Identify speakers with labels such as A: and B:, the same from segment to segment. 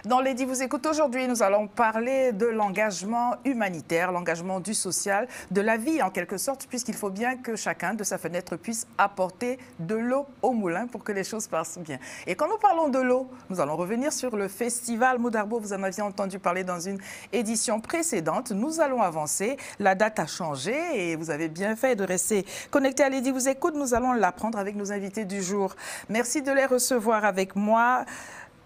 A: Dans Lady vous écoute aujourd'hui, nous allons parler de l'engagement humanitaire, l'engagement du social, de la vie en quelque sorte, puisqu'il faut bien que chacun de sa fenêtre puisse apporter de l'eau au moulin pour que les choses passent bien. Et quand nous parlons de l'eau, nous allons revenir sur le festival Modarbo. Vous en aviez entendu parler dans une édition précédente. Nous allons avancer. La date a changé et vous avez bien fait de rester connecté à Lady vous écoute. Nous allons l'apprendre avec nos invités du jour. Merci de les recevoir avec moi.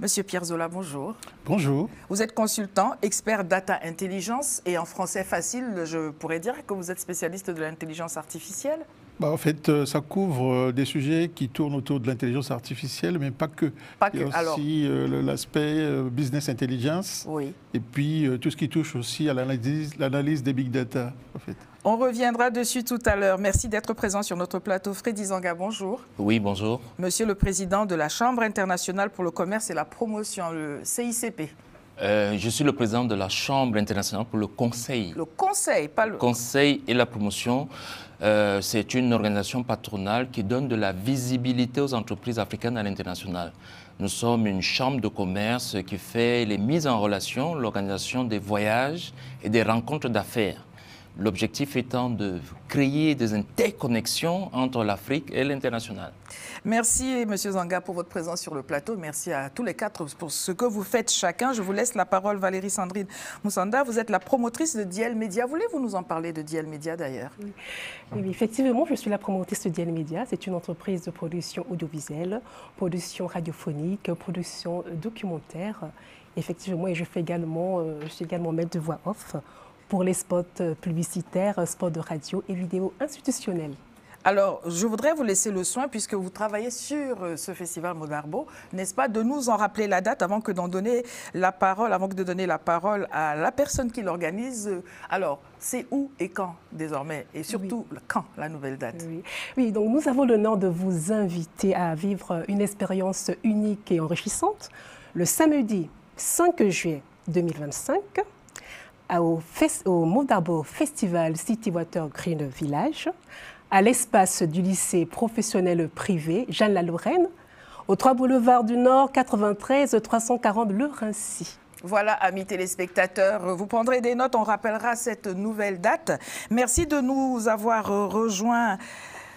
A: Monsieur Pierre Zola, bonjour.
B: Bonjour.
A: Vous êtes consultant, expert data intelligence et en français facile, je pourrais dire que vous êtes spécialiste de l'intelligence artificielle.
B: En fait, ça couvre des sujets qui tournent autour de l'intelligence artificielle, mais pas que. Il y a aussi l'aspect business intelligence,
A: oui.
B: Et puis tout ce qui touche aussi à l'analyse des big data, en fait.
A: On reviendra dessus tout à l'heure. Merci d'être présent sur notre plateau. Freddy Zanga, bonjour.
C: Oui, bonjour.
A: Monsieur le Président de la Chambre internationale pour le commerce et la promotion, le CICP.
C: Je suis le président de la Chambre internationale pour le conseil.
A: Le conseil, pas le...
C: Conseil et la promotion, c'est une organisation patronale qui donne de la visibilité aux entreprises africaines à l'international. Nous sommes une chambre de commerce qui fait les mises en relation, l'organisation des voyages et des rencontres d'affaires. L'objectif étant de créer des interconnexions entre l'Afrique et l'international.
A: Merci, M. Zanga, pour votre présence sur le plateau. Merci à tous les quatre pour ce que vous faites chacun. Je vous laisse la parole, Valérie Sandrine Moussanda. Vous êtes la promotrice de Diel Media. Voulez-vous nous en parler de Diel Media, d'ailleurs?
D: Oui, effectivement, je suis la promotrice de Diel Media. C'est une entreprise de production audiovisuelle, production radiophonique, production documentaire. Effectivement, et je suis également maître de voix off pour les spots publicitaires, spots de radio et vidéos institutionnelles.
A: Alors, je voudrais vous laisser le soin, puisque vous travaillez sur ce festival Modarbo, n'est-ce pas, de nous en rappeler la date avant de donner la parole à la personne qui l'organise. Alors, c'est où et quand désormais? Et surtout, quand la nouvelle date?
D: Oui, donc nous avons l'honneur de vous inviter à vivre une expérience unique et enrichissante le samedi 5 juillet 2025. Au Modarbo Festival City Water Green Village, à l'espace du lycée professionnel privé Jeanne-la-Lorraine, au 3 boulevard du Nord, 93 340 Le Rincy.
A: Voilà, amis téléspectateurs, vous prendrez des notes, on rappellera cette nouvelle date. Merci de nous avoir rejoints.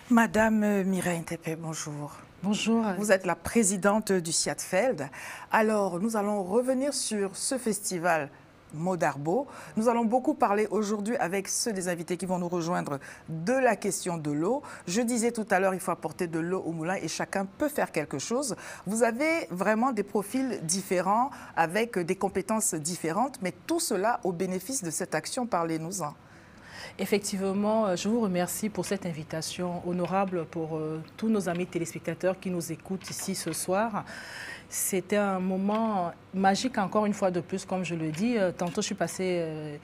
A: Madame Mireille Ntepé, bonjour.
E: Bonjour.
A: Vous êtes la présidente du Siatfeld. Alors, nous allons revenir sur ce festival Modarbo. Nous allons beaucoup parler aujourd'hui avec ceux des invités qui vont nous rejoindre de la question de l'eau. Je disais tout à l'heure, il faut apporter de l'eau au moulin et chacun peut faire quelque chose. Vous avez vraiment des profils différents avec des compétences différentes, mais tout cela au bénéfice de cette action. Parlez-nous-en.
E: Effectivement, je vous remercie pour cette invitation honorable pour tous nos amis téléspectateurs qui nous écoutent ici ce soir. C'était un moment magique, encore une fois de plus, comme je le dis. Tantôt, je suis passée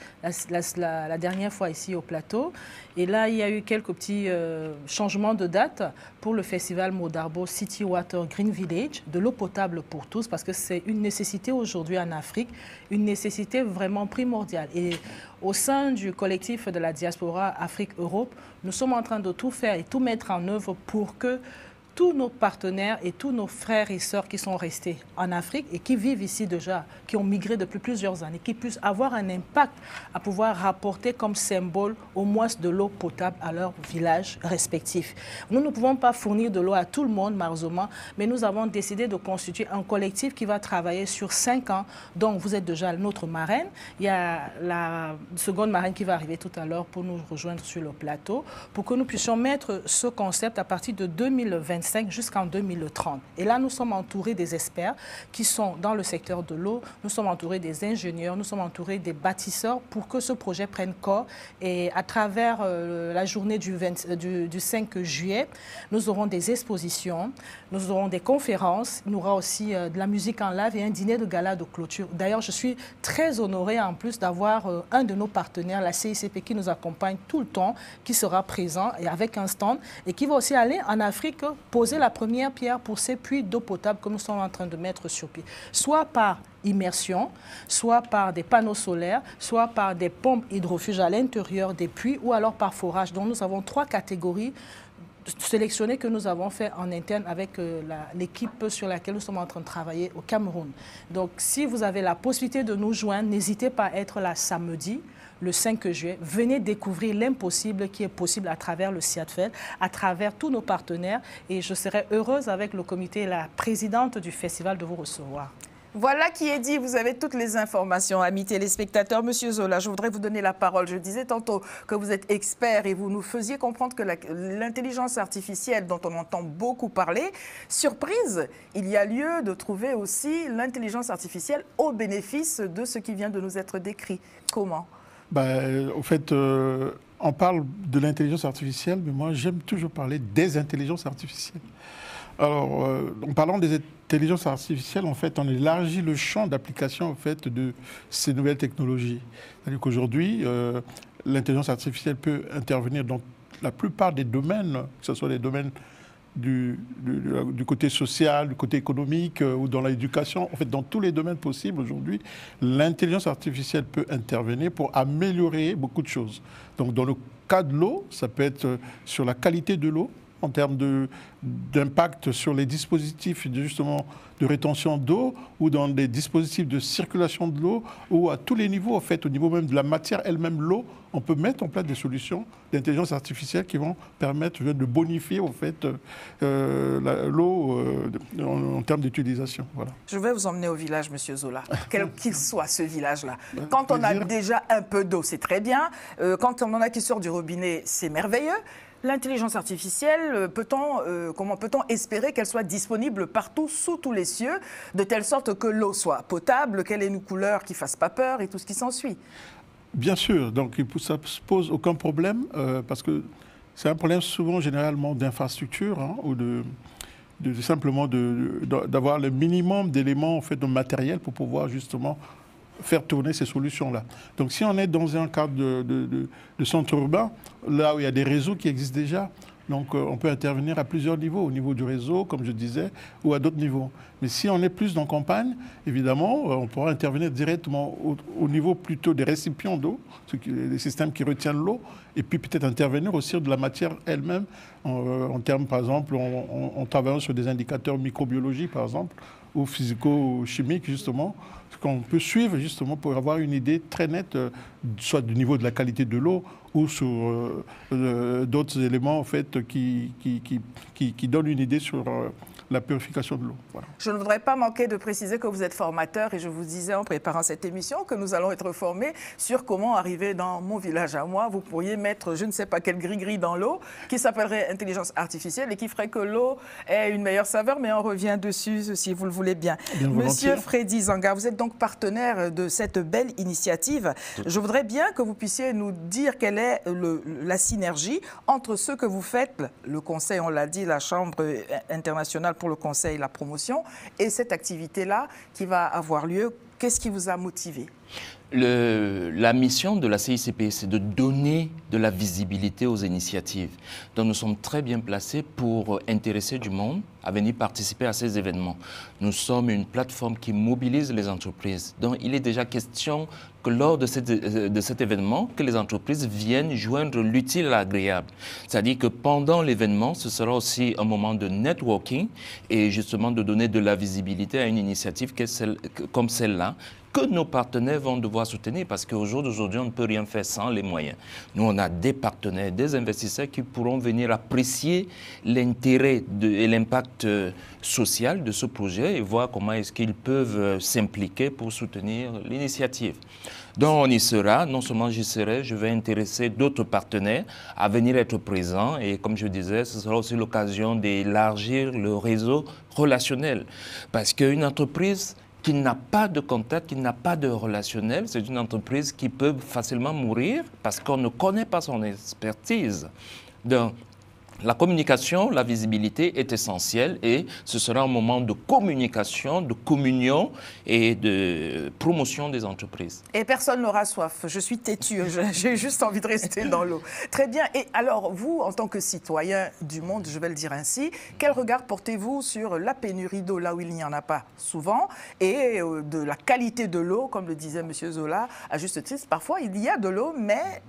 E: la dernière fois ici au plateau. Et là, il y a eu quelques petits changements de date pour le festival Modarbo City Water Green Village, de l'eau potable pour tous, parce que c'est une nécessité aujourd'hui en Afrique, une nécessité vraiment primordiale. Et au sein du collectif de la diaspora Afrique-Europe, nous sommes en train de tout faire et tout mettre en œuvre pour que tous nos partenaires et tous nos frères et sœurs qui sont restés en Afrique et qui vivent ici déjà, qui ont migré depuis plusieurs années, qui puissent avoir un impact à pouvoir rapporter comme symbole au moins de l'eau potable à leur village respectif. Nous ne pouvons pas fournir de l'eau à tout le monde, malheureusement, mais nous avons décidé de constituer un collectif qui va travailler sur 5 ans. Donc, vous êtes déjà notre marraine. Il y a la seconde marraine qui va arriver tout à l'heure pour nous rejoindre sur le plateau, pour que nous puissions mettre ce concept à partir de 2025 jusqu'en 2030. Et là, nous sommes entourés des experts qui sont dans le secteur de l'eau, nous sommes entourés des ingénieurs, nous sommes entourés des bâtisseurs pour que ce projet prenne corps. Et à travers la journée du 5 juillet, nous aurons des expositions, nous aurons des conférences, il y aura aussi de la musique en live et un dîner de gala de clôture. D'ailleurs, je suis très honorée en plus d'avoir un de nos partenaires, la CICP, qui nous accompagne tout le temps, qui sera présent et avec un stand et qui va aussi aller en Afrique poser la première pierre pour ces puits d'eau potable que nous sommes en train de mettre sur pied, soit par immersion, soit par des panneaux solaires, soit par des pompes hydrofuges à l'intérieur des puits ou alors par forage. Donc nous avons 3 catégories sélectionné que nous avons fait en interne avec l'équipe sur laquelle nous sommes en train de travailler au Cameroun. Donc, si vous avez la possibilité de nous joindre, n'hésitez pas à être là samedi, le 5 juillet. Venez découvrir l'impossible qui est possible à travers le CIADFED, à travers tous nos partenaires. Et je serai heureuse avec le comité et la présidente du festival de vous recevoir.
A: Voilà qui est dit, vous avez toutes les informations, amis téléspectateurs. Monsieur Zola, je voudrais vous donner la parole. Je disais tantôt que vous êtes expert et vous nous faisiez comprendre que l'intelligence artificielle dont on entend beaucoup parler, surprise, il y a lieu de trouver aussi l'intelligence artificielle au bénéfice de ce qui vient de nous être décrit. Comment?
B: Au fait, on parle de l'intelligence artificielle, mais moi j'aime toujours parler des intelligences artificielles. Alors, en parlant des intelligences artificielles, en fait, on élargit le champ d'application en fait, de ces nouvelles technologies. C'est-à-dire qu'aujourd'hui, l'intelligence artificielle peut intervenir dans la plupart des domaines, que ce soit les domaines du côté social, du côté économique ou dans l'éducation, en fait, dans tous les domaines possibles aujourd'hui, l'intelligence artificielle peut intervenir pour améliorer beaucoup de choses. Donc, dans le cas de l'eau, ça peut être sur la qualité de l'eau, en termes d'impact sur les dispositifs justement de rétention d'eau ou dans des dispositifs de circulation de l'eau ou à tous les niveaux, en fait, au niveau même de la matière elle-même, l'eau, on peut mettre en place des solutions d'intelligence artificielle qui vont permettre de bonifier en fait l'eau en termes d'utilisation. Voilà.
A: Je vais vous emmener au village, Monsieur Zola, quel qu'il soit ce village-là. Quand on a déjà un peu d'eau, c'est très bien. Quand on en a qui sort du robinet, c'est merveilleux. L'intelligence artificielle, comment peut-on espérer qu'elle soit disponible partout, sous tous les cieux, de telle sorte que l'eau soit potable, qu'elle ait une couleur qui ne fasse pas peur et tout ce qui s'ensuit? Bien sûr, donc ça ne se pose aucun problème, parce que c'est un problème souvent généralement d'infrastructure ou simplement d'avoir le minimum d'éléments en fait, de matériel pour pouvoir justement faire tourner ces solutions-là. Donc si on est dans un cadre de centre urbain, là où il y a des réseaux qui existent déjà, donc on peut intervenir à plusieurs niveaux, au niveau du réseau, comme je disais, ou à d'autres niveaux. Mais si on est plus dans la campagne, évidemment, on pourra intervenir directement au niveau plutôt des récipients d'eau, les systèmes qui retiennent l'eau, et puis peut-être intervenir aussi de la matière elle-même, en termes, par exemple, en travaillant sur des indicateurs microbiologiques, par exemple, ou physico-chimiques, justement, qu'on peut suivre justement pour avoir une idée très nette, soit du niveau de la qualité de l'eau ou sur d'autres éléments en fait, qui donnent une idée sur la purification de l'eau. Voilà. Je ne voudrais pas manquer de préciser que vous êtes formateur et je vous disais en préparant cette émission que nous allons être formés sur comment arriver dans mon village à moi. Vous pourriez mettre je ne sais pas quel gris-gris dans l'eau qui s'appellerait intelligence artificielle et qui ferait que l'eau ait une meilleure saveur, mais on revient dessus si vous le voulez bien. Monsieur Freddy Zanga, vous êtes donc partenaire de cette belle initiative. Je voudrais bien que vous puissiez nous dire quelle est la synergie entre ce que vous faites, le Conseil, on l'a dit, la Chambre internationale pour le Conseil et la promotion, et cette activité-là qui va avoir lieu. Qu'est-ce qui vous a motivé?
C: La mission de la CICP, c'est de donner de la visibilité aux initiatives. Donc nous sommes très bien placés pour intéresser du monde à venir participer à ces événements. Nous sommes une plateforme qui mobilise les entreprises. Donc il est déjà question que lors de cet événement, que les entreprises viennent joindre l'utile à l'agréable. C'est-à-dire que pendant l'événement, ce sera aussi un moment de networking et justement de donner de la visibilité à une initiative comme celle-là, que nos partenaires vont devoir soutenir parce qu'au jour d'aujourd'hui, on ne peut rien faire sans les moyens. Nous, on a des partenaires, des investisseurs qui pourront venir apprécier l'intérêt et l'impact social de ce projet et voir comment est-ce qu'ils peuvent s'impliquer pour soutenir l'initiative. Donc, on y sera. Non seulement j'y serai, je vais intéresser d'autres partenaires à venir être présents. Et comme je disais, ce sera aussi l'occasion d'élargir le réseau relationnel. Parce qu'une entreprise qui n'a pas de contact, qui n'a pas de relationnel, c'est une entreprise qui peut facilement mourir parce qu'on ne connaît pas son expertise. Donc, la communication, la visibilité est essentielle et ce sera un moment de communication, de communion et de promotion des entreprises. Et personne n'aura soif. Je suis têtue, j'ai juste envie de rester dans l'eau. Très bien. Et alors, vous, en tant que citoyen du monde, je vais le dire ainsi, quel regard portez-vous sur la pénurie d'eau, là où il n'y en a pas souvent, et de la qualité de l'eau, comme le disait M. Zola, à juste titre, parfois il y a de l'eau, mais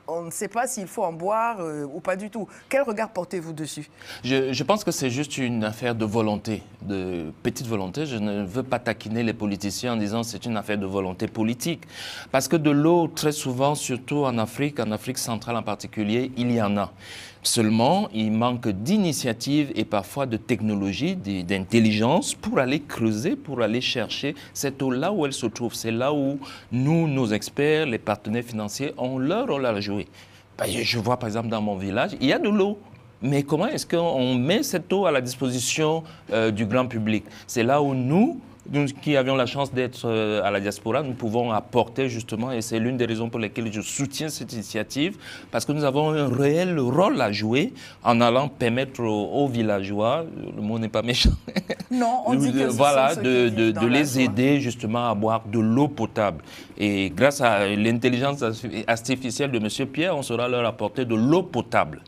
A: on ne sait pas s'il faut en boire ou pas du tout. Quel regard portez-vous dessus?
C: Je pense que c'est juste une affaire de volonté, de petite volonté. Je ne veux pas taquiner les politiciens en disant que c'est une affaire de volonté politique. Parce que de l'eau, très souvent, surtout en Afrique centrale en particulier, il y en a. Seulement, il manque d'initiative et parfois de technologie, d'intelligence pour aller creuser, pour aller chercher cette eau là où elle se trouve. C'est là où nous, nos experts, les partenaires financiers ont leur rôle à jouer. Je vois par exemple dans mon village, il y a de l'eau. Mais comment est-ce qu'on met cette eau à la disposition du grand public? C'est là où nous qui avions la chance d'être à la diaspora, nous pouvons apporter justement, et c'est l'une des raisons pour lesquelles je soutiens cette initiative, parce que nous avons un réel rôle à jouer en allant permettre aux villageois, le mot n'est pas méchant,
A: non, on dit que
C: voilà, de les aider justement à boire de l'eau potable. Et grâce à l'intelligence artificielle de M. Pierre, on saura leur apporter de l'eau potable.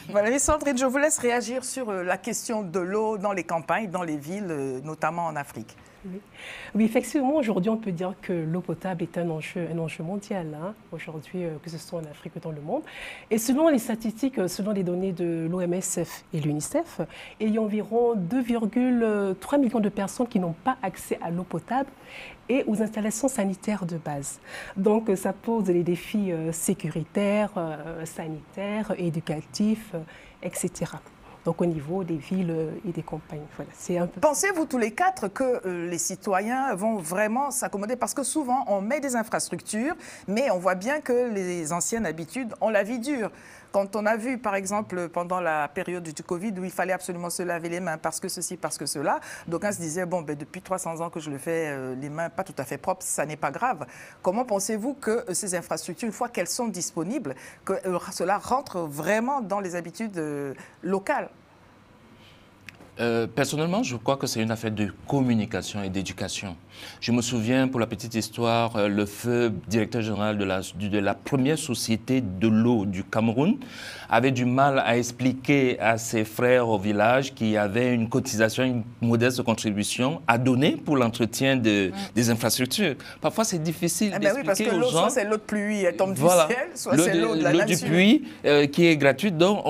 A: Valérie Sandrine, je vous laisse réagir sur la question de l'eau dans les campagnes, dans les villes, notamment en Afrique.
D: Oui, effectivement, aujourd'hui, on peut dire que l'eau potable est un enjeu mondial, hein, aujourd'hui, que ce soit en Afrique ou dans le monde. Et selon les statistiques, selon les données de l'OMS et l'UNICEF, il y a environ 2,3 millions de personnes qui n'ont pas accès à l'eau potable et aux installations sanitaires de base. Donc, ça pose des défis sécuritaires, sanitaires, éducatifs, etc. Donc au niveau des villes et des campagnes. Voilà, c'est un peu...
A: Pensez-vous tous les quatre que les citoyens vont vraiment s'accommoder? Parce que souvent, on met des infrastructures, mais on voit bien que les anciennes habitudes ont la vie dure. Quand on a vu, par exemple, pendant la période du Covid, où il fallait absolument se laver les mains parce que ceci, parce que cela, d'aucuns se disaient, bon, depuis 300 ans que je le fais, les mains pas tout à fait propres, ça n'est pas grave. Comment pensez-vous que ces infrastructures, une fois qu'elles sont disponibles, que cela rentre vraiment dans les habitudes locales?
C: Personnellement, je crois que c'est une affaire de communication et d'éducation. Je me souviens, pour la petite histoire, le feu directeur général de la première société de l'eau du Cameroun avait du mal à expliquer à ses frères au village qu'il y avait une cotisation, une modeste contribution à donner pour l'entretien des infrastructures. Parfois, c'est difficile d'expliquer
A: oui, parce que
C: l'eau,
A: soit c'est l'eau de pluie, elle tombe du ciel, soit c'est l'eau de la nature.
C: L'eau du puits qui est gratuite. Donc,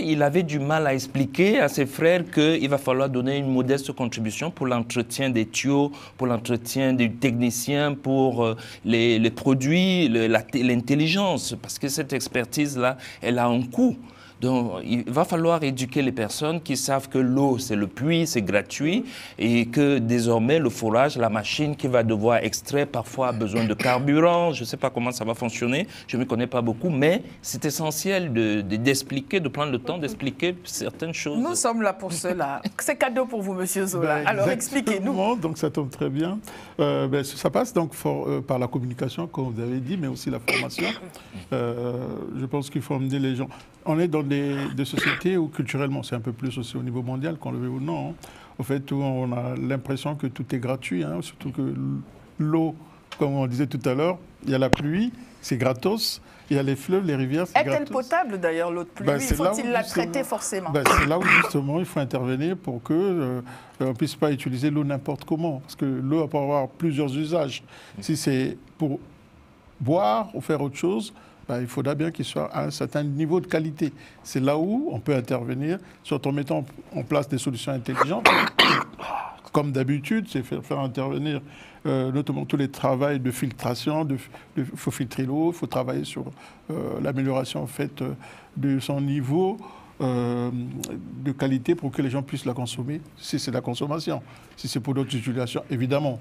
C: il avait du mal à expliquer à ses frères qu'il va falloir donner une modeste contribution pour l'entretien des tuyaux, pour l'entretien des techniciens, pour les produits, l'intelligence, parce que cette expertise-là, elle a un coût. Donc, il va falloir éduquer les personnes qui savent que l'eau, c'est le puits, c'est gratuit, et que désormais, le forage, la machine qui va devoir extraire, parfois a besoin de carburant. Je ne sais pas comment ça va fonctionner, je ne me connais pas beaucoup, mais c'est essentiel d'expliquer, de prendre le temps d'expliquer certaines choses.
A: Nous sommes là pour cela. C'est cadeau pour vous, Monsieur Zola. Alors, expliquez-nous.
B: Donc, ça tombe très bien. Ça passe donc par la communication, comme vous avez dit, mais aussi la formation. Je pense qu'il faut emmener les gens. On est dans des sociétés où culturellement, c'est un peu plus aussi au niveau mondial, qu'on le veut ou non, hein. Au fait, où on a l'impression que tout est gratuit, hein, surtout que l'eau, comme on disait tout à l'heure, il y a la pluie, c'est gratos, il y a les fleuves, les rivières, c'est gratos.
A: Est-elle potable d'ailleurs, l'eau de pluie? Faut-il la traiter forcément?
B: C'est là où justement il faut intervenir pour qu'on ne puisse pas utiliser l'eau n'importe comment. Parce que l'eau peut avoir plusieurs usages. Si c'est pour boire ou faire autre chose, il faudra bien qu'il soit à un certain niveau de qualité. C'est là où on peut intervenir, soit en mettant en place des solutions intelligentes. Comme d'habitude, c'est faire intervenir notamment tous les travaux de filtration. Il faut filtrer l'eau, il faut travailler sur l'amélioration en fait, de son niveau de qualité pour que les gens puissent la consommer, si c'est la consommation. Si c'est pour d'autres utilisations, évidemment.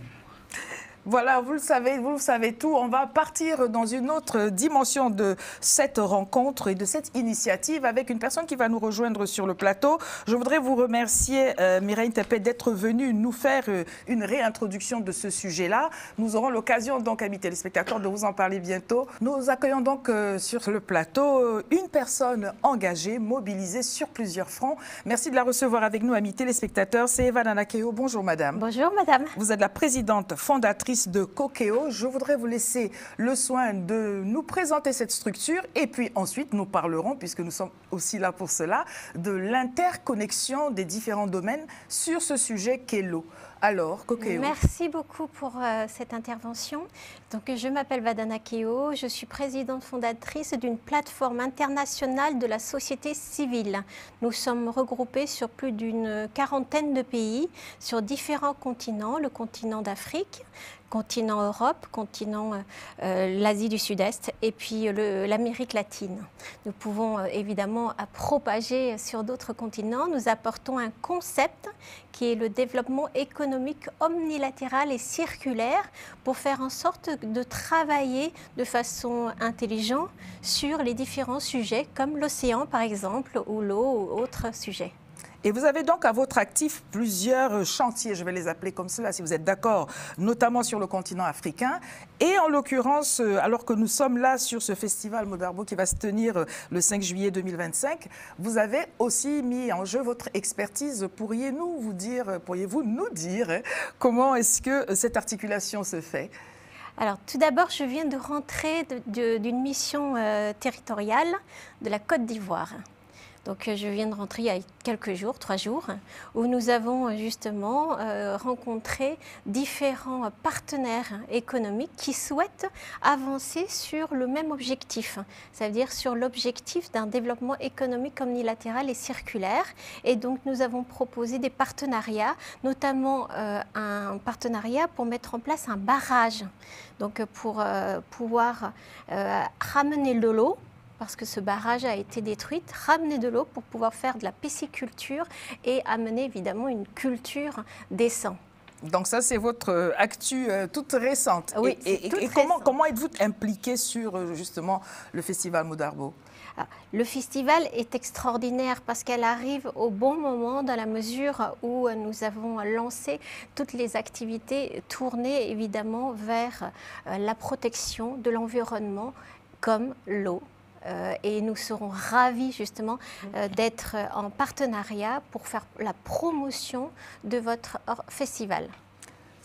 A: Voilà, vous le savez tout. On va partir dans une autre dimension de cette rencontre et de cette initiative avec une personne qui va nous rejoindre sur le plateau. Je voudrais vous remercier, Mireille Ntepé, d'être venue nous faire une réintroduction de ce sujet-là. Nous aurons l'occasion, donc, amis téléspectateurs, de vous en parler bientôt. Nous accueillons donc sur le plateau une personne engagée, mobilisée sur plusieurs fronts. Merci de la recevoir avec nous, amis téléspectateurs. C'est Eva Nanakeo. Bonjour, madame.
F: Bonjour, madame.
A: Vous êtes la présidente fondatrice de Cokeo. Je voudrais vous laisser le soin de nous présenter cette structure et puis ensuite nous parlerons, puisque nous sommes aussi là pour cela, de l'interconnexion des différents domaines sur ce sujet qu'est l'eau. Alors, Kokeo.
F: Merci beaucoup pour cette intervention. Donc, je m'appelle Vadana Keo, je suis présidente fondatrice d'une plateforme internationale de la société civile. Nous sommes regroupés sur plus d'une quarantaine de pays, sur différents continents, le continent d'Afrique, continent Europe, continent l'Asie du Sud-Est et puis l'Amérique latine. Nous pouvons évidemment propager sur d'autres continents. Nous apportons un concept qui est le développement économique omnilatéral et circulaire pour faire en sorte de travailler de façon intelligente sur les différents sujets comme l'océan par exemple ou l'eau ou autres sujets.
A: Et vous avez donc à votre actif plusieurs chantiers, je vais les appeler comme cela, si vous êtes d'accord, notamment sur le continent africain. Et en l'occurrence, alors que nous sommes là sur ce festival Modarbo qui va se tenir le 5 juillet 2025, vous avez aussi mis en jeu votre expertise. Pourriez-vous nous dire comment est-ce que cette articulation se fait ?
F: Alors, tout d'abord, je viens de rentrer d'une mission territoriale de la Côte d'Ivoire. Donc, je viens de rentrer il y a quelques jours, 3 jours, où nous avons justement rencontré différents partenaires économiques qui souhaitent avancer sur le même objectif, c'est-à-dire sur l'objectif d'un développement économique omnilatéral et circulaire. Et donc, nous avons proposé des partenariats, notamment un partenariat pour mettre en place un barrage, donc pour pouvoir ramener de l'eau, parce que ce barrage a été détruit, ramener de l'eau pour pouvoir faire de la pisciculture et amener évidemment une culture des sangs.
A: Donc ça, c'est votre actu toute récente.
F: Oui,
A: et comment êtes-vous impliqué sur justement le festival Modarbo ?
F: Le festival est extraordinaire parce qu'elle arrive au bon moment dans la mesure où nous avons lancé toutes les activités tournées évidemment vers la protection de l'environnement comme l'eau. Et nous serons ravis justement d'être en partenariat pour faire la promotion de votre festival.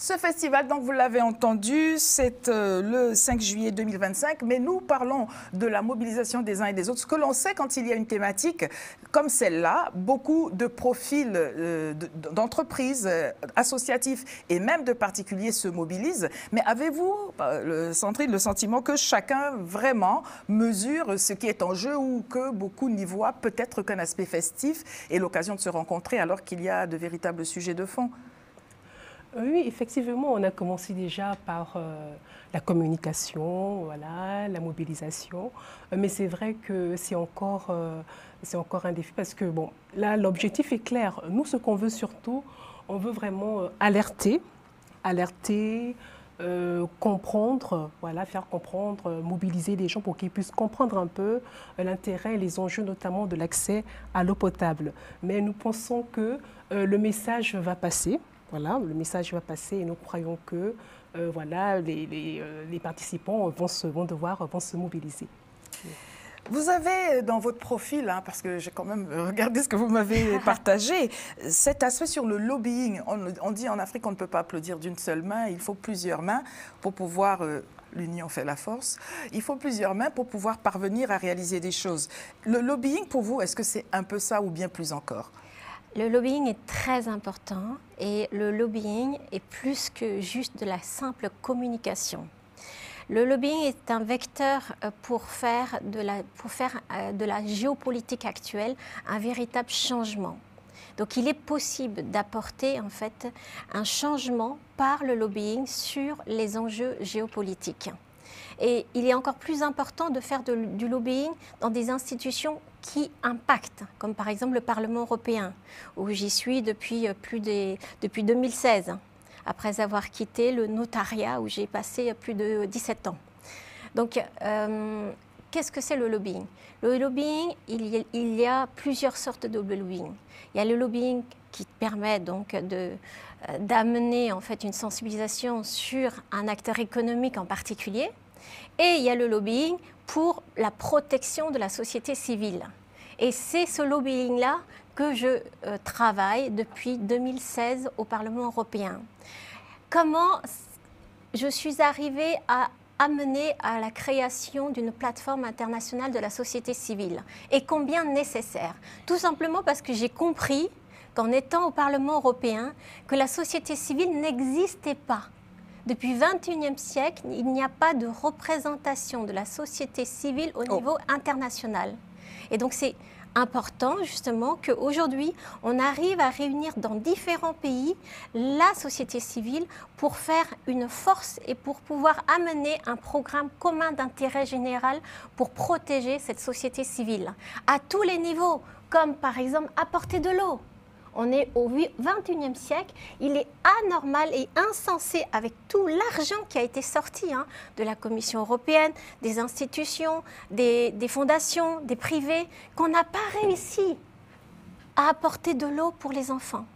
A: Ce festival, donc vous l'avez entendu, c'est le 5 juillet 2025, mais nous parlons de la mobilisation des uns et des autres. Ce que l'on sait quand il y a une thématique comme celle-là, beaucoup de profils d'entreprises, associatifs et même de particuliers se mobilisent. Mais avez-vous, Sandrine, le sentiment que chacun vraiment mesure ce qui est en jeu ou que beaucoup n'y voient peut-être qu'un aspect festif et l'occasion de se rencontrer alors qu'il y a de véritables sujets de fond ?
D: Oui, effectivement, on a commencé déjà par la communication, voilà, la mobilisation. Mais c'est vrai que c'est encore un défi parce que, bon, là, l'objectif est clair. Nous, ce qu'on veut surtout, on veut vraiment alerter, comprendre, voilà, faire comprendre, mobiliser les gens pour qu'ils puissent comprendre un peu l'intérêt et les enjeux, notamment de l'accès à l'eau potable. Mais nous pensons que le message va passer. Voilà, le message va passer et nous croyons que voilà, les participants vont se mobiliser.
A: Vous avez dans votre profil, parce que j'ai quand même regardé ce que vous m'avez partagé, cet aspect sur le lobbying. On dit en Afrique qu'on ne peut pas applaudir d'une seule main, il faut plusieurs mains pour pouvoir... L'union fait la force. Il faut plusieurs mains pour pouvoir parvenir à réaliser des choses. Le lobbying, pour vous, est-ce que c'est un peu ça ou bien plus encore ?
F: Le lobbying est très important et le lobbying est plus que juste de la simple communication. Le lobbying est un vecteur pour faire de la géopolitique actuelle un véritable changement. Donc il est possible d'apporter en fait un changement par le lobbying sur les enjeux géopolitiques. Et il est encore plus important de faire du lobbying dans des institutions qui impactent, comme par exemple le Parlement européen, où j'y suis depuis 2016, après avoir quitté le notariat où j'ai passé plus de 17 ans. Donc, qu'est-ce que c'est le lobbying ? Le lobbying, il y a plusieurs sortes de lobbying. Il y a le lobbying qui permet donc d'amener en fait une sensibilisation sur un acteur économique en particulier. Et il y a le lobbying pour la protection de la société civile. Et c'est ce lobbying-là que je travaille depuis 2016 au Parlement européen. Comment je suis arrivée à amener à la création d'une plateforme internationale de la société civile et combien nécessaire? Tout simplement parce que j'ai compris qu'en étant au Parlement européen, que la société civile n'existait pas. Depuis le XXIe siècle, il n'y a pas de représentation de la société civile au niveau international. Et donc c'est important justement qu'aujourd'hui, on arrive à réunir dans différents pays la société civile pour faire une force et pour pouvoir amener un programme commun d'intérêt général pour protéger cette société civile à tous les niveaux, comme par exemple apporter de l'eau. On est au XXIe siècle, il est anormal et insensé avec tout l'argent qui a été sorti de la Commission européenne, des institutions, des fondations, des privés, qu'on n'a pas réussi à apporter de l'eau pour les enfants.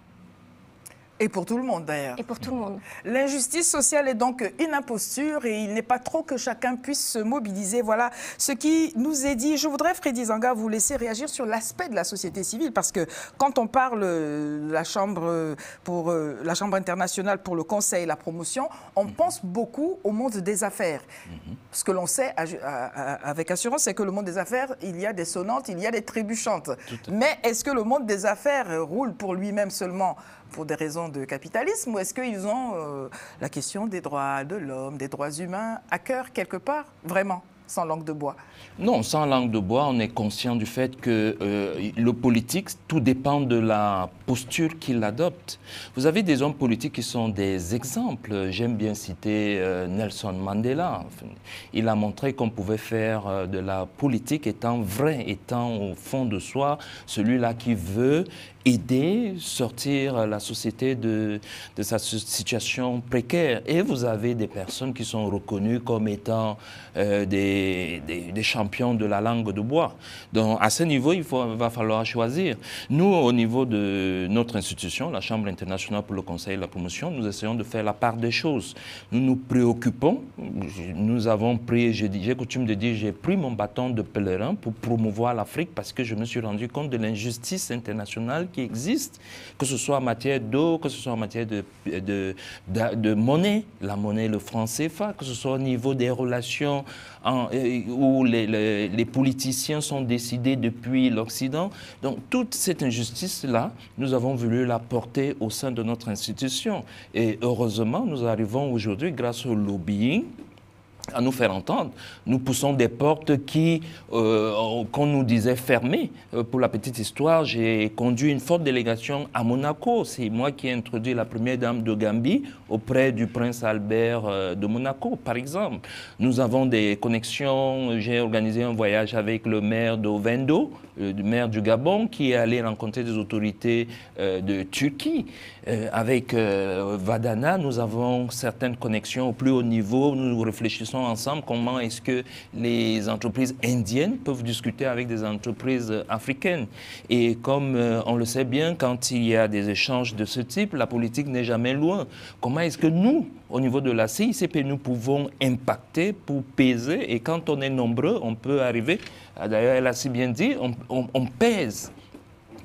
A: Et pour tout le monde d'ailleurs.
F: Et pour tout le monde.
A: L'injustice sociale est donc une imposture et il n'est pas trop que chacun puisse se mobiliser. Voilà ce qui nous est dit. Je voudrais, Freddy Zanga, vous laisser réagir sur l'aspect de la société civile parce que quand on parle de la Chambre internationale pour le conseil et la promotion, on pense beaucoup au monde des affaires. Ce que l'on sait avec assurance, c'est que le monde des affaires, il y a des sonnantes, il y a des trébuchantes. Mais est-ce que le monde des affaires roule pour lui-même seulement pour des raisons de capitalisme ou est-ce qu'ils ont la question des droits de l'homme, des droits humains à cœur quelque part, vraiment, sans langue de bois?
C: Non, sans langue de bois, on est conscient du fait que le politique, tout dépend de la posture qu'il adopte. Vous avez des hommes politiques qui sont des exemples. J'aime bien citer Nelson Mandela. Il a montré qu'on pouvait faire de la politique étant vrai, étant au fond de soi, celui-là qui veut aider, sortir la société de sa situation précaire. Et vous avez des personnes qui sont reconnues comme étant des champions de la langue de bois. Donc, à ce niveau, va falloir choisir. Nous, au niveau de notre institution, la Chambre internationale pour le conseil et la promotion, nous essayons de faire la part des choses. Nous nous préoccupons. Nous avons pris, j'ai coutume de dire, j'ai pris mon bâton de pèlerin pour promouvoir l'Afrique parce que je me suis rendu compte de l'injustice internationale qui existe, que ce soit en matière d'eau, que ce soit en matière de monnaie, la monnaie, le franc CFA, que ce soit au niveau des relations où les politiciens sont décidés depuis l'Occident. Donc toute cette injustice-là, nous avons voulu la porter au sein de notre institution. Et heureusement, nous arrivons aujourd'hui, grâce au lobbying, à nous faire entendre. Nous poussons des portes qu'on nous disait fermées. Pour la petite histoire, j'ai conduit une forte délégation à Monaco. C'est moi qui ai introduit la première dame de Gambie auprès du prince Albert de Monaco, par exemple. Nous avons des connexions. J'ai organisé un voyage avec le maire d'Ovendo, le maire du Gabon, qui est allé rencontrer des autorités de Turquie. Avec Vadana, nous avons certaines connexions au plus haut niveau. Nous réfléchissons ensemble comment est-ce que les entreprises indiennes peuvent discuter avec des entreprises africaines. Et comme on le sait bien, quand il y a des échanges de ce type, la politique n'est jamais loin. Comment est-ce que nous, au niveau de la CICP, nous pouvons impacter pour peser? Et quand on est nombreux, on peut arriver, d'ailleurs elle a si bien dit, on pèse.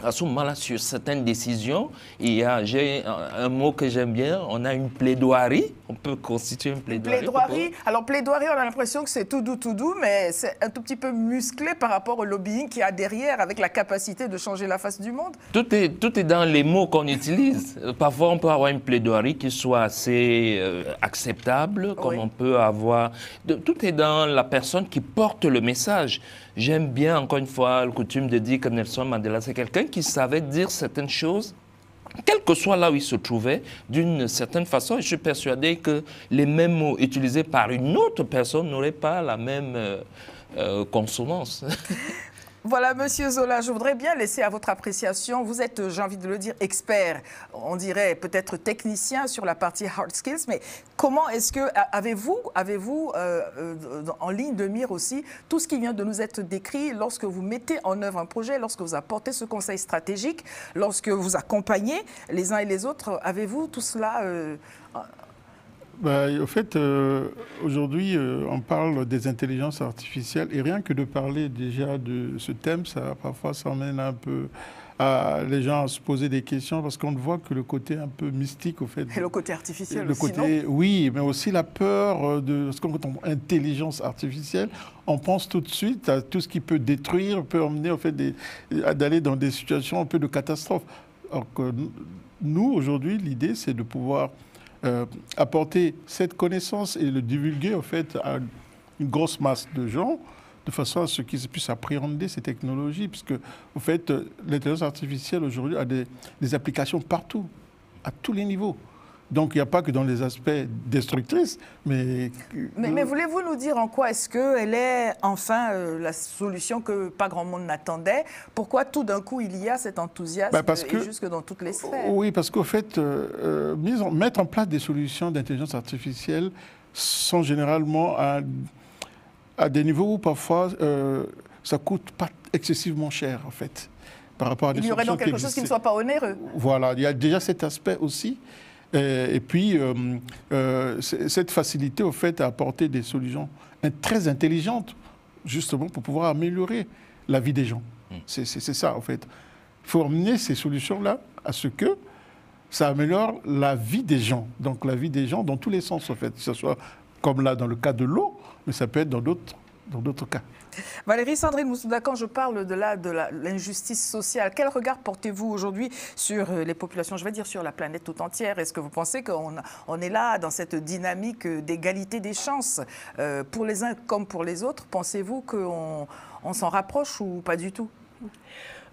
C: À ce moment-là, sur certaines décisions, j'ai un mot que j'aime bien, on a une plaidoirie, on peut constituer une plaidoirie.
A: Alors plaidoirie, on a l'impression que c'est tout doux, mais c'est un tout petit peu musclé par rapport au lobbying qu'il y a derrière, avec la capacité de changer la face du monde.
C: Tout est dans les mots qu'on utilise. Parfois, on peut avoir une plaidoirie qui soit assez acceptable, comme on peut avoir... Tout est dans la personne qui porte le message. J'aime bien, encore une fois, le coutume de dire que Nelson Mandela, c'est quelqu'un qui savait dire certaines choses, quel que soit là où il se trouvait, d'une certaine façon. Et je suis persuadé que les mêmes mots utilisés par une autre personne n'auraient pas la même consonance.
A: Voilà, Monsieur Zola, je voudrais bien laisser à votre appréciation. Vous êtes, j'ai envie de le dire, expert, on dirait peut-être technicien sur la partie hard skills, mais comment est-ce que, avez-vous en ligne de mire aussi tout ce qui vient de nous être décrit lorsque vous mettez en œuvre un projet, lorsque vous apportez ce conseil stratégique, lorsque vous accompagnez les uns et les autres, avez-vous tout cela
B: Au fait, aujourd'hui, on parle des intelligences artificielles et rien que de parler déjà de ce thème, parfois ça emmène un peu les gens à se poser des questions parce qu'on voit que le côté un peu mystique, au fait.
A: Et le côté artificiel
B: le
A: aussi,
B: côté,
A: non?
B: Oui, mais aussi la peur de... Parce que quand on dit intelligence artificielle, on pense tout de suite à tout ce qui peut détruire, peut emmener au fait d'aller dans des situations un peu de catastrophe. Alors que nous, aujourd'hui, l'idée, c'est de pouvoir apporter cette connaissance et le divulguer, en fait, à une grosse masse de gens, de façon à ce qu'ils puissent appréhender ces technologies, puisque, en fait, l'intelligence artificielle, aujourd'hui, a des applications partout, à tous les niveaux. Donc, il n'y a pas que dans les aspects destructrices, mais...
A: Mais voulez-vous nous dire en quoi est-ce qu'elle est enfin la solution que pas grand monde n'attendait? Pourquoi tout d'un coup il y a cet enthousiasme et jusque dans toutes les sphères?
B: Oui, parce qu'au fait, mettre en place des solutions d'intelligence artificielle sont généralement à des niveaux où parfois ça ne coûte pas excessivement cher, en fait, par rapport à des solutions qui existent.
A: Il y aurait donc quelque chose qui ne soit pas onéreux.
B: Voilà, il y a déjà cet aspect aussi. Et puis, cette facilité, au fait, à apporter des solutions très intelligentes, justement, pour pouvoir améliorer la vie des gens. C'est ça, en fait. Il faut emmener ces solutions-là à ce que ça améliore la vie des gens. Donc, la vie des gens dans tous les sens, en fait. Que ce soit comme là, dans le cas de l'eau, mais ça peut être dans d'autres cas.
A: Valérie Sandrine Moussouda, quand je parle de l'injustice sociale, quel regard portez-vous aujourd'hui sur les populations, je vais dire sur la planète tout entière? Est-ce que vous pensez qu'on est là dans cette dynamique d'égalité des chances pour les uns comme pour les autres? Pensez-vous qu'on s'en rapproche ou pas du tout?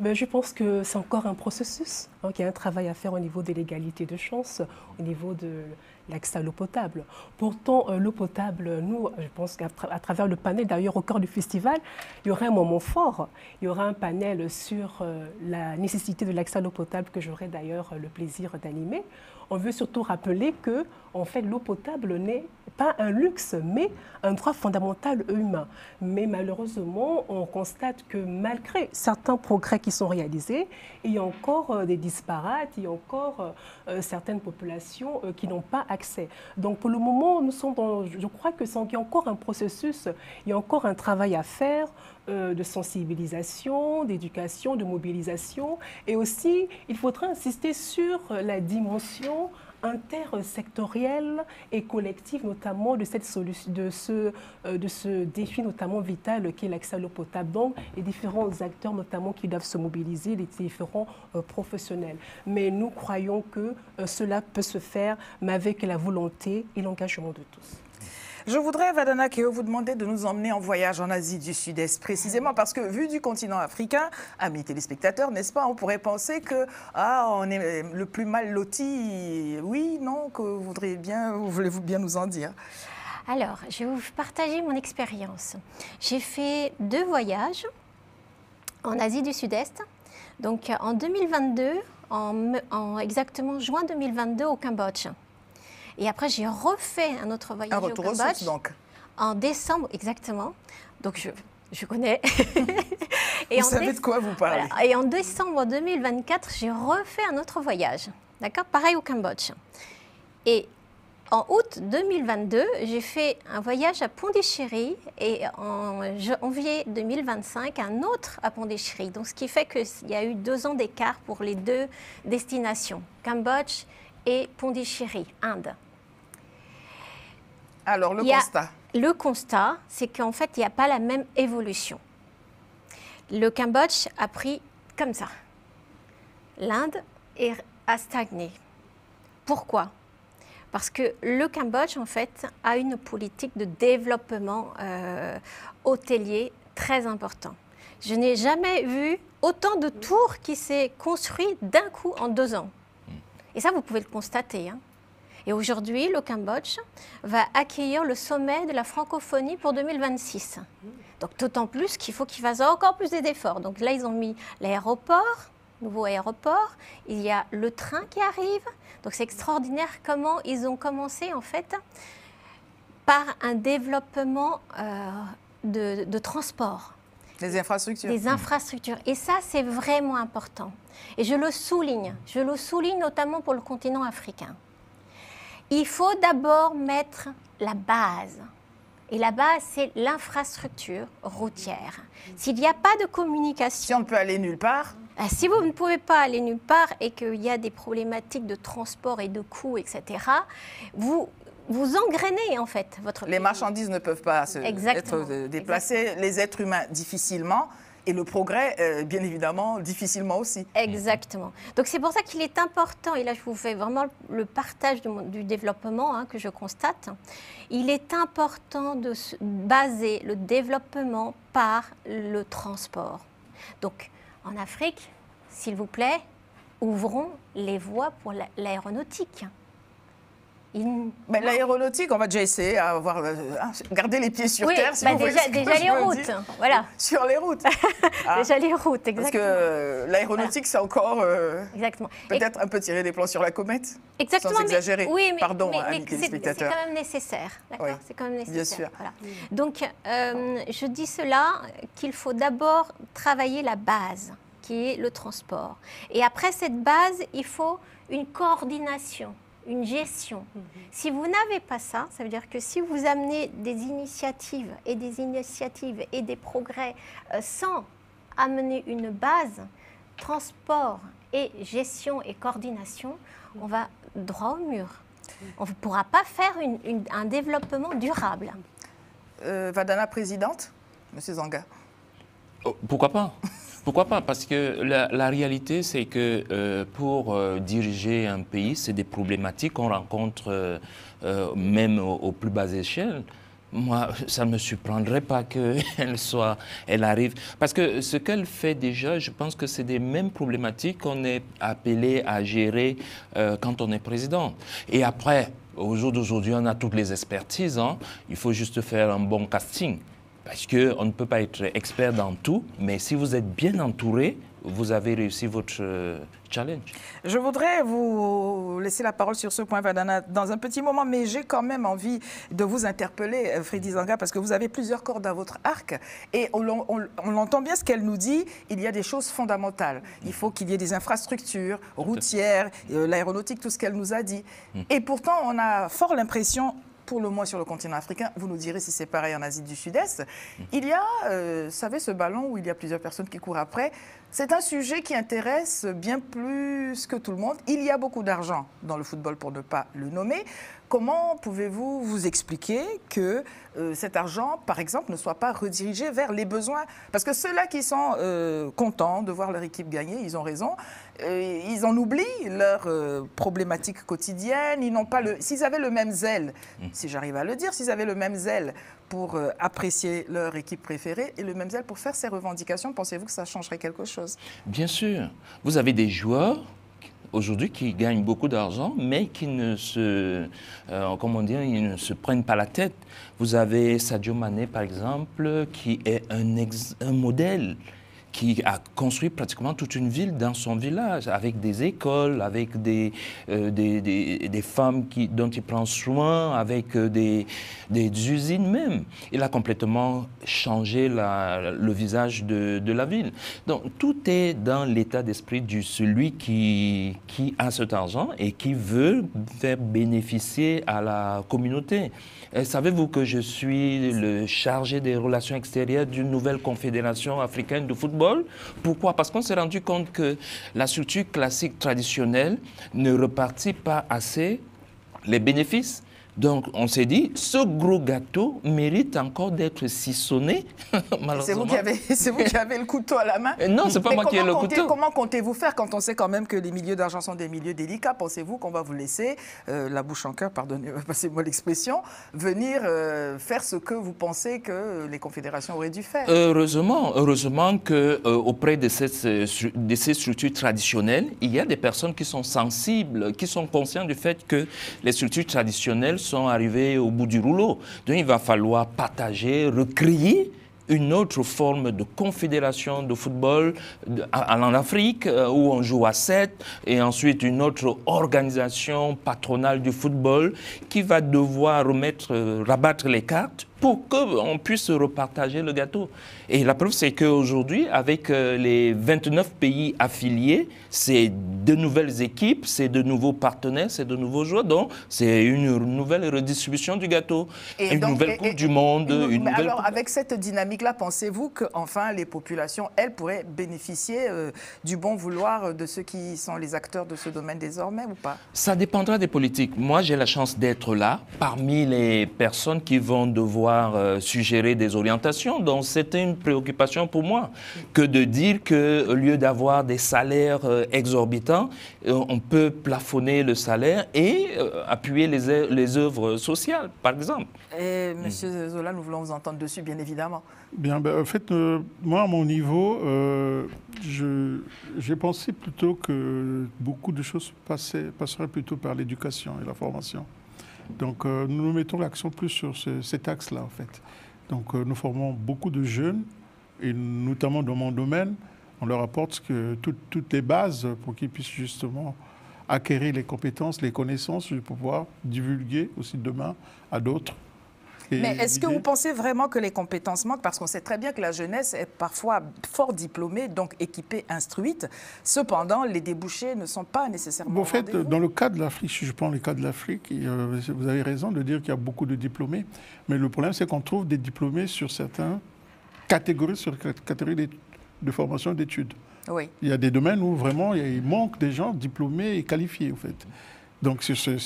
D: Mais je pense que c'est encore un processus, qu'il y a un travail à faire au niveau de l'égalité de chances, au niveau de l'accès à l'eau potable. Pourtant, l'eau potable, nous, je pense qu'à travers le panel, d'ailleurs au cœur du festival, il y aura un moment fort. Il y aura un panel sur la nécessité de l'accès à l'eau potable que j'aurai d'ailleurs le plaisir d'animer. On veut surtout rappeler que, en fait, l'eau potable n'est pas un luxe, mais un droit fondamental humain. Mais malheureusement, on constate que malgré certains progrès qui sont réalisés, il y a encore des disparates, il y a encore certaines populations qui n'ont pas accès. Donc pour le moment, nous sommes je crois qu'il y a encore un processus, il y a encore un travail à faire de sensibilisation, d'éducation, de mobilisation. Et aussi, il faudra insister sur la dimension intersectorielle et collective, notamment de ce défi notamment vital qui est l'accès à l'eau potable. Donc, les différents acteurs notamment qui doivent se mobiliser, les différents professionnels. Mais nous croyons que cela peut se faire, mais avec la volonté et l'engagement de tous.
A: Je voudrais, Vadana Keo, vous demander de nous emmener en voyage en Asie du Sud-Est, précisément parce que, vu du continent africain, amis téléspectateurs, n'est-ce pas, on pourrait penser que on est le plus mal loti. Oui, non, que voulez-vous bien nous en dire?
F: Alors, je vais vous partager mon expérience. J'ai fait 2 voyages en Asie du Sud-Est. Donc, en 2022, en exactement juin 2022 au Cambodge. Et après, j'ai refait un autre voyage au Cambodge. Un retour aux sources, donc. En décembre, exactement. Donc, je connais.
A: Et vous savez de quoi vous parlez.
F: Voilà. Et en décembre 2024, j'ai refait un autre voyage. D'accord? Pareil au Cambodge. Et en août 2022, j'ai fait un voyage à Pondichéry et en janvier 2025, un autre à Pondichéry. Donc, ce qui fait qu'il y a eu 2 ans d'écart pour les 2 destinations, Cambodge et Pondichéry, Inde.
A: Alors, constat?
F: Le constat, c'est qu'en fait, il n'y a pas la même évolution. Le Cambodge a pris comme ça. L'Inde a stagné. Pourquoi? Parce que le Cambodge, en fait, a une politique de développement hôtelier très important. Je n'ai jamais vu autant de tours qui s'est construit d'un coup en 2 ans. Et ça, vous pouvez le constater. Et aujourd'hui, le Cambodge va accueillir le sommet de la francophonie pour 2026. Donc, d'autant plus qu'il faut qu'ils fassent encore plus d'efforts. Donc là, ils ont mis l'aéroport, nouveau aéroport. Il y a le train qui arrive. Donc, c'est extraordinaire comment ils ont commencé, en fait, par un développement de transport.
A: Des infrastructures.
F: Des infrastructures. Et ça, c'est vraiment important. Et je le souligne notamment pour le continent africain. Il faut d'abord mettre la base. Et la base, c'est l'infrastructure routière. S'il n'y a pas de communication...
A: Si on ne peut aller nulle part.
F: Si vous ne pouvez pas aller nulle part et qu'il y a des problématiques de transport et de coûts, etc., vous engrainez en fait votre pays.
A: Les marchandises ne peuvent pas être déplacées, les êtres humains difficilement. Et le progrès, bien évidemment, difficilement aussi.
F: Exactement. Donc c'est pour ça qu'il est important, et là je vous fais vraiment le partage du développement que je constate, il est important de baser le développement par le transport. Donc en Afrique, s'il vous plaît, ouvrons les voies pour l'aéronautique.
A: Mais l'aéronautique, on va déjà essayer à avoir, garder les pieds sur terre. Si
F: déjà les routes, voilà.
A: Sur les routes.
F: Déjà les routes, exactement.
A: Parce que l'aéronautique, c'est encore
F: exactement.
A: Peut-être un peu tirer des plans sur la comète.
F: Exactement.
A: Sans exagérer.
F: Oui,
A: pardon, amis téléspectateurs.
F: C'est quand même nécessaire. D'accord, c'est quand même nécessaire.
A: Bien sûr.
F: Voilà. Donc, je dis cela qu'il faut d'abord travailler la base, qui est le transport. Et après cette base, il faut une coordination, une gestion. Si vous n'avez pas ça, ça veut dire que si vous amenez des initiatives et des progrès sans amener une base, transport et gestion et coordination, on va droit au mur. On ne pourra pas faire un développement durable.
A: Vadana, présidente, Monsieur Zanga.
C: Oh, pourquoi pas? Pourquoi pas? Parce que la réalité, c'est que pour diriger un pays, c'est des problématiques qu'on rencontre même aux plus basses échelles. Moi, ça ne me surprendrait pas qu'elle arrive. Parce que ce qu'elle fait déjà, je pense que c'est des mêmes problématiques qu'on est appelé à gérer quand on est président. Et après, au jour d'aujourd'hui, on a toutes les expertises. Il faut juste faire un bon casting. Parce qu'on ne peut pas être expert dans tout, mais si vous êtes bien entouré, vous avez réussi votre challenge.
A: Je voudrais vous laisser la parole sur ce point, Vadana, dans un petit moment, mais j'ai quand même envie de vous interpeller, Freddy Zanga, parce que vous avez plusieurs cordes à votre arc, et on entend bien ce qu'elle nous dit, il y a des choses fondamentales. Il faut qu'il y ait des infrastructures routières, l'aéronautique, tout ce qu'elle nous a dit. Et pourtant, on a fort l'impression, pour le moins sur le continent africain, vous nous direz si c'est pareil en Asie du Sud-Est, il y a, vous savez, ce ballon où il y a plusieurs personnes qui courent après. C'est un sujet qui intéresse bien plus que tout le monde. Il y a beaucoup d'argent dans le football, pour ne pas le nommer. Comment pouvez-vous vous expliquer que cet argent, par exemple, ne soit pas redirigé vers les besoins? Parce que ceux-là qui sont contents de voir leur équipe gagner, ils ont raison. Ils en oublient leurs problématiques quotidiennes. Ils n'ont pas s'ils avaient le même zèle, si j'arrive à le dire, s'ils avaient le même zèle pour apprécier leur équipe préférée et le même zèle pour faire ces revendications, pensez-vous que ça changerait quelque chose?
C: Bien sûr. Vous avez des joueurs aujourd'hui qui gagnent beaucoup d'argent, mais qui ne se, ils ne se prennent pas la tête. Vous avez Sadio Mané, par exemple, qui est un modèle, qui a construit pratiquement toute une ville dans son village, avec des écoles, avec des femmes dont il prend soin, avec des usines même. Il a complètement changé le visage de la ville. Donc tout est dans l'état d'esprit de celui qui a cet argent et qui veut faire bénéficier à la communauté. Savez-vous que je suis le chargé des relations extérieures d'une nouvelle confédération africaine de football? Pourquoi? Parce qu'on s'est rendu compte que la structure classique traditionnelle ne repartit pas assez les bénéfices. Donc, on s'est dit, ce gros gâteau mérite encore d'être sissonné.
A: C'est vous qui avez le couteau à la main?
C: Non, c'est pas moi qui ai le couteau.
A: Comment comptez-vous faire quand on sait quand même que les milieux d'argent sont des milieux délicats? Pensez-vous qu'on va vous laisser, la bouche en cœur, passez-moi l'expression, venir faire ce que vous pensez que les confédérations auraient dû faire?
C: Heureusement qu'auprès de ces structures traditionnelles, il y a des personnes qui sont sensibles, qui sont conscientes du fait que les structures traditionnelles sont arrivés au bout du rouleau. Donc il va falloir partager, recréer une autre forme de confédération de football en Afrique où on joue à 7 et ensuite une autre organisation patronale du football qui va devoir rabattre les cartes pour qu'on puisse repartager le gâteau. Et la preuve, c'est qu'aujourd'hui, avec les 29 pays affiliés, c'est de nouvelles équipes, c'est de nouveaux partenaires, c'est de nouveaux joueurs. Donc, c'est une nouvelle redistribution du gâteau. Une nouvelle Coupe du Monde.
A: Alors, avec cette dynamique-là, pensez-vous qu'enfin, les populations, elles, pourraient bénéficier du bon vouloir de ceux qui sont les acteurs de ce domaine désormais ou pas?
C: Ça dépendra des politiques. Moi, j'ai la chance d'être là, parmi les personnes qui vont devoir pouvoir suggérer des orientations. Donc c'était une préoccupation pour moi que de dire qu'au lieu d'avoir des salaires exorbitants, on peut plafonner le salaire et appuyer les œuvres sociales, par exemple.
A: Et M. Zola, nous voulons vous entendre dessus, bien évidemment.
B: Bien, ben, en fait, moi, à mon niveau, j'ai pensé plutôt que beaucoup de choses passeraient plutôt par l'éducation et la formation. Donc, nous mettons l'accent plus sur cet axe-là, en fait. Donc, nous formons beaucoup de jeunes, et notamment dans mon domaine, on leur apporte toutes les bases pour qu'ils puissent justement acquérir les compétences, les connaissances, pour pouvoir divulguer aussi demain à d'autres.
A: Mais est-ce que vous pensez vraiment que les compétences manquent? Parce qu'on sait très bien que la jeunesse est parfois fort diplômée, donc équipée, instruite. Cependant, les débouchés ne sont pas nécessairement
B: en fait, dans le cas de l'Afrique, si je prends le cas de l'Afrique, vous avez raison de dire qu'il y a beaucoup de diplômés. Mais le problème, c'est qu'on trouve des diplômés sur certaines catégories, de formation d'études.
A: Oui.
B: Il y a des domaines où vraiment il manque des gens diplômés et qualifiés, en fait. Donc, c'est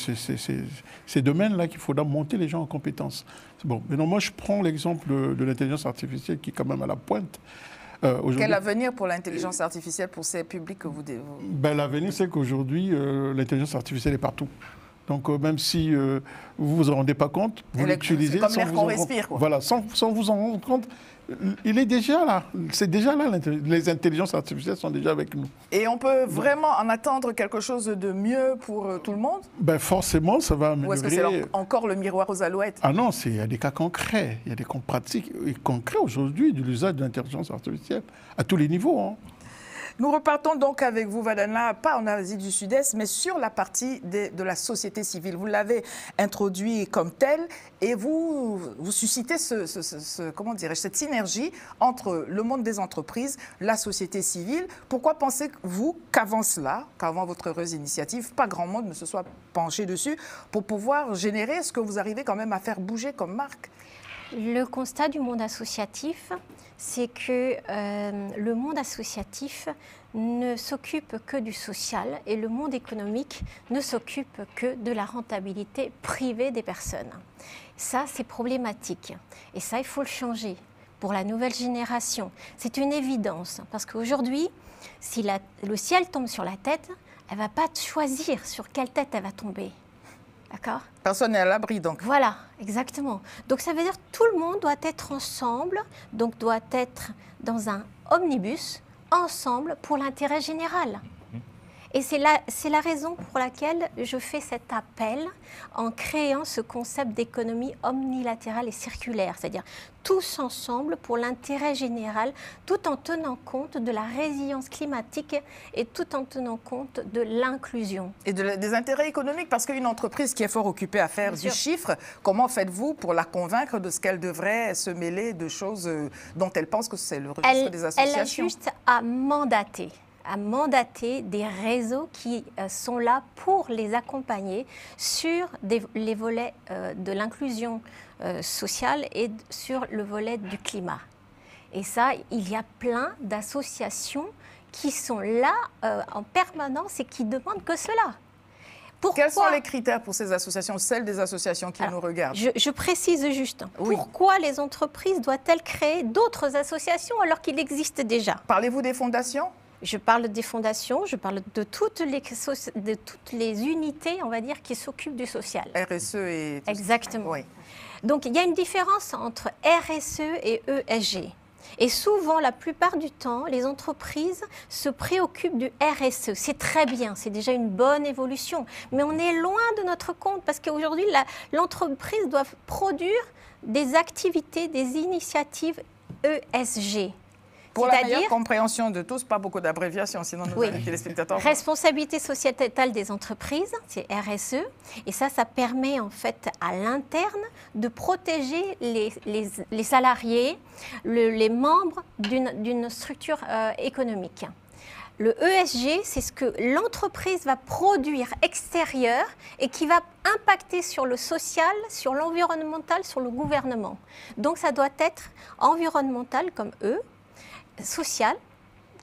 B: ces domaines-là qu'il faudra monter les gens en compétences. Bon, maintenant, moi, je prends l'exemple de l'intelligence artificielle qui est quand même à la pointe.
A: Quel avenir pour l'intelligence artificielle pour ces publics que vous...
B: Ben, l'avenir, c'est qu'aujourd'hui, l'intelligence artificielle est partout. Donc, même si vous ne vous en rendez pas compte, vous l'utilisez
A: comme l'air qu'on respire, quoi.
B: Voilà, sans vous en rendre compte. Il est déjà là. C'est déjà là. Les intelligences artificielles sont déjà avec nous.
A: Et on peut vraiment en attendre quelque chose de mieux pour tout le monde? Ben
B: forcément, ça va améliorer.
A: Ou est-ce que c'est encore le miroir aux alouettes?
B: Ah non, il y a des cas concrets. Il y a des cas pratiques et concrets aujourd'hui de l'usage de l'intelligence artificielle à tous les niveaux. Hein.
A: Nous repartons donc avec vous, Vadana, pas en Asie du Sud-Est, mais sur la partie de la société civile. Vous l'avez introduit comme tel et vous suscitez comment dirais-je, cette synergie entre le monde des entreprises, la société civile. Pourquoi pensez-vous qu'avant cela, qu'avant votre heureuse initiative, pas grand monde ne se soit penché dessus pour pouvoir générer ce que vous arrivez quand même à faire bouger comme marque?
F: Le constat du monde associatif, c'est que le monde associatif ne s'occupe que du social et le monde économique ne s'occupe que de la rentabilité privée des personnes. Ça, c'est problématique. Et ça, il faut le changer pour la nouvelle génération. C'est une évidence parce qu'aujourd'hui, si le ciel tombe sur la tête, elle ne va pas choisir sur quelle tête elle va tomber. D'accord ?
A: Personne n'est à l'abri, donc.
F: Voilà, exactement. Donc ça veut dire que tout le monde doit être ensemble, donc doit être dans un omnibus, ensemble pour l'intérêt général. Et c'est la raison pour laquelle je fais cet appel en créant ce concept d'économie omnilatérale et circulaire, c'est-à-dire tous ensemble pour l'intérêt général, tout en tenant compte de la résilience climatique et tout en tenant compte de l'inclusion.
A: Et des intérêts économiques, parce qu'une entreprise qui est fort occupée à faire du chiffre, comment faites-vous pour la convaincre de ce qu'elle devrait se mêler de choses dont elle pense que c'est le registre des associations?
F: Elle a juste à mandater des réseaux qui sont là pour les accompagner sur les volets de l'inclusion sociale et sur le volet du climat. Et ça, il y a plein d'associations qui sont là en permanence et qui demandent que cela.
A: Pourquoi? Quels sont les critères pour ces associations, celles des associations qui nous regardent?
F: Je précise juste.
A: Oui.
F: Pourquoi les entreprises doivent-elles créer d'autres associations alors qu'il existe déjà?
A: Parlez-vous des fondations?
F: Je parle des fondations, je parle de toutes les unités, on va dire, qui s'occupent du social.
A: RSE et...
F: Exactement.
A: Oui.
F: Donc, il y a une différence entre RSE et ESG. Et souvent, la plupart du temps, les entreprises se préoccupent du RSE. C'est très bien, c'est déjà une bonne évolution. Mais on est loin de notre compte parce qu'aujourd'hui, l'entreprise doit produire des activités, des initiatives ESG.
A: Pour la meilleure compréhension de tous, pas beaucoup d'abréviations, sinon nos téléspectateurs...
F: Responsabilité sociétale des entreprises, c'est RSE. Et ça permet en fait à l'interne de protéger les salariés, les membres d'une structure économique. Le ESG, c'est ce que l'entreprise va produire extérieur et qui va impacter sur le social, sur l'environnemental, sur le gouvernement. Donc ça doit être environnemental comme E, social